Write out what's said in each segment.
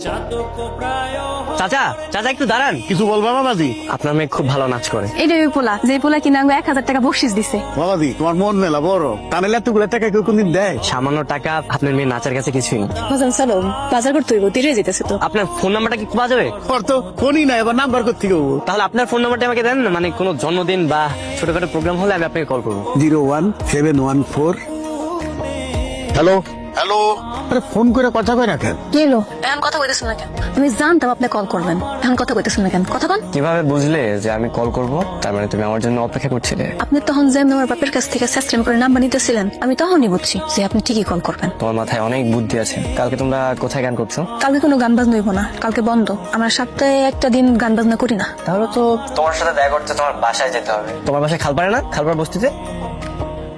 চাচা চাচা একটু দাঁড়ান। কিছু বলবা বাবাজি? আপনার মেয়ে খুব ভালো নাচ করে। এইটা ওই পোলা যে পোলা কিনা 1000 টাকা বকশিস দিছে। বাবাজি তোমার মন মেলা বড়, তাহলে এতগুলো টাকা কেউ কোনদিন দেয়? সামান্য টাকা আপনার মেয়ে নাচের কাছে কিছুই না। বাজান চলো বাজার করতে হইব, দেরি হয়ে যেতেছে তো। আপনার ফোন নাম্বারটা কি পাওয়া যাবে? তোর তো ফোনই নাই, এবার নাম্বার করতে হবো। তাহলে আপনার ফোন নাম্বারটা আমাকে দেন না, মানে কোনো জন্মদিন বা ছোটখাটো প্রোগ্রাম হলে আমি আপনাকে কল করবো। 01714। হ্যালো হ্যালো, আরে ফোন করে কথা কই না কেন? কি হলো? এখন কথা কইতেছেন না কেন? আমি জানতাম আপনি কল করবেন, এখন কথা কইতেছেন না কেন? কথা কন। কিভাবে বুঝলে যে আমি কল করব? তার মানে তুমি আমার জন্য অপেক্ষা করছিলে? আপনি তখন যে আমার বাপের কাছ থেকে স্যাস্ট্রেম করে নাম্বার নিতেছিলেন, আমি তখনই বুঝছি যে আপনি ঠিকই কল করবেন। তোমার মাথায় অনেক বুদ্ধি আছে। কালকে তোমরা কোথায় গান করছো? কালকে কোনো গান বাজনা হইব না, কালকে বন্ধ। আমরা সপ্তাহে একটা দিন গান বাজনা করি না। তাহলে তো তোমার সাথে দেখা করতে তোমার বাসায় যেতে হবে। তোমার বাসায় খালপাড়ে না? খালপাড় বস্তিতে।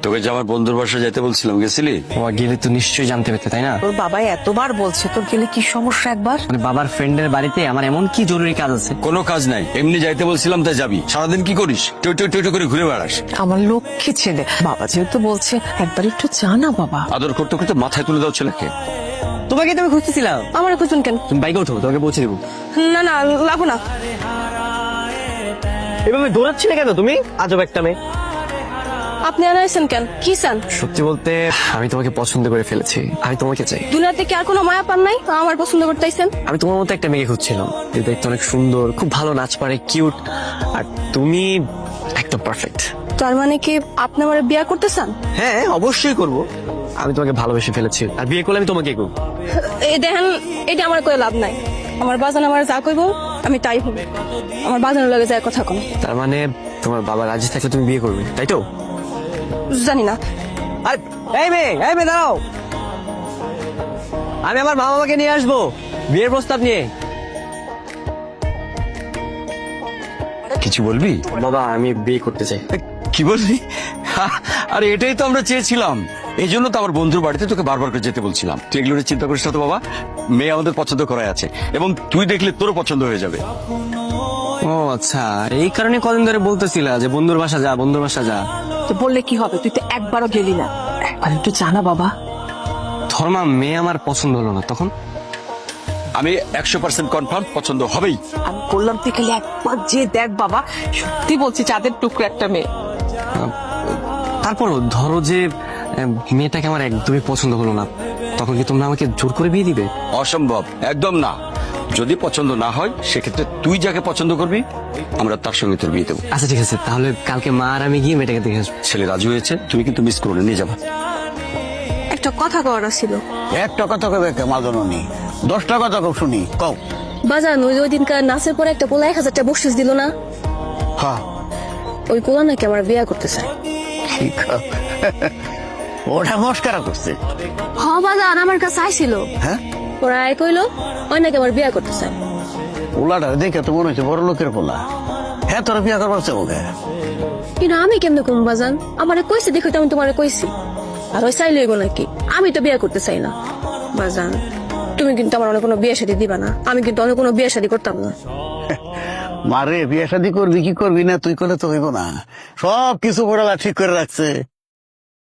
তোকে যে আমার বন্ধুর বাসায় যেতে বলছিলাম, গেছিলি? তোমার গেলে তো নিশ্চয়ই জানতে পেতে, তাই না? তোর বাবা এতবার বলছে, তোর গেলে কি সমস্যা একবার? মানে বাবার ফ্রেন্ডের বাড়িতে আমার এমন কি জরুরি কাজ আছে? কোনো কাজ নাই, এমনি যাইতে বলছিলাম তাই যাবি। সারাদিন কি করিস? টই টই টই টই করে ঘুরে বেড়াস। আমার লক্ষ্মী ছেলে, বাবা যেহেতু বলছে একবার একটু চা না বাবা। আদর করতে করতে মাথায় তুলে দাও ছেলেকে। তোমাকে তো আমি খুঁজতেছিলাম। আমার খুঁজুন কেন? তুমি বাইকে ওঠো, তোমাকে পৌঁছে দেবো। না না লাগো না। এভাবে দৌড়াচ্ছিলে কেন তুমি? আজব একটা মেয়ে। আপনি আনাইছেন কেন? কি চান? সত্যি বলতে আমি তোমাকে পছন্দ করে ফেলেছি। আমি তোমাকে চাই। দুনিয়াতে কি আর কোনো মায়া পান নাই আমার পছন্দ করতে আইছেন? আমি তোমার মতো একটা মেয়ে খুঁজছিলাম, যে দেখতে অনেক সুন্দর, খুব ভালো নাচ পারে, কিউট, আর তুমি একদম পারফেক্ট। তার মানে কি আপনি আমার বিয়ে করতে চান? হ্যাঁ অবশ্যই করব। আমি তোমাকে ভালোবেসে ফেলেছি, আর বিয়ে করলে আমি তোমাকে করব। এই দেখেন, এটা আমার কই লাভ নাই। আমার বাজান আমার যা কইব আমি তাই হব। আমার বাজানের লগে যায় কথা কম। তার মানে তোমার বাবা রাজি থাকলে তুমি বিয়ে করবে, তাই তো? জানি না। আর এই মেয়ে দাঁড়াও, আমি আমার মা বাবাকে নিয়ে আসবো বিয়ের প্রস্তাব নিয়ে। কিছু বলবি? বাবা আমি বিয়ে করতে চাই। কি বলবি? আরে এটাই তো আমরা চেয়েছিলাম, এই জন্য তো আমার বন্ধুর বাড়িতে তোকে বারবার করে যেতে বলছিলাম। তুই এগুলো নিয়ে চিন্তা করিস না তো বাবা, মেয়ে আমাদের পছন্দ করাই আছে, এবং তুই দেখলে তোরও পছন্দ হয়ে যাবে। ও আচ্ছা, এই কারণে কদিন ধরে বলতেছিলা যে বন্ধুর বাসা যা, বন্ধুর বাসা যা। তো বললে কি হবে? তুই তো একবারও গেলি না, একবার একটু চা না বাবা। ধর্মা মেয়ে আমার পছন্দ হলো না, তখন? আমি 100% কনফার্ম পছন্দ হবেই। আমি বললাম তুই খালি একবার যে দেখ বাবা, সত্যি বলছি চাঁদের টুকরো একটা মেয়ে। তারপরও ধরো যে মেয়েটাকে আমার একদমই পছন্দ হলো না, তখন কি তোমরা আমাকে জোর করে বিয়ে দিবে? অসম্ভব, একদম না। যদি পছন্দ না হয় সেক্ষেত্রে তুই যাকে পছন্দ করবি আমরা তার সঙ্গে তোর বিয়ে দেবো। আচ্ছা ঠিক আছে, তাহলে কালকে মা আর আমি গিয়ে মেয়েটাকে দেখে আসবো। ছেলে রাজি হয়েছে, তুমি কিন্তু মিস করে নিয়ে যাবা। একটা কথা কওয়ার ছিল। একটা কথা কবে কেমন জননী, 10টা কথা কব শুনি, কও। বাজান ওই দিনকার নাচের পরে একটা পোলা 1000 টাকা বকশিস দিল না? হ্যাঁ ওই পোলা নাকি আমার বিয়ে করতে চায়। ঠিক। ওটা মস্কারা করছে। হ বাজান আমার কাছে আইছিল। হ্যাঁ ওরা আয় কইলো ওই নাকি আমার বিয়ে করতে চায়। পোলাটা দেখে তো মনে হচ্ছে বড় লোকের পোলা। হ্যাঁ তোরা বিয়া করবার চাও ওকে? কিন্তু আমি কেমনে কম বাজান? আমারে কইছে দেখো তো আমি তোমারে কইছি। আর ওই চাইলে গো নাকি? আমি তো বিয়ে করতে চাই না বাজান। তুমি কিন্তু আমার অনেক কোনো বিয়ে শাদী দিবা না, আমি কিন্তু অনেক কোনো বিয়ে শাদী করতাম না। মারে বিয়া শাদী করবি কি করবি না তুই করলে তো হইব না, সব কিছু বড়লা ঠিক করে রাখছে।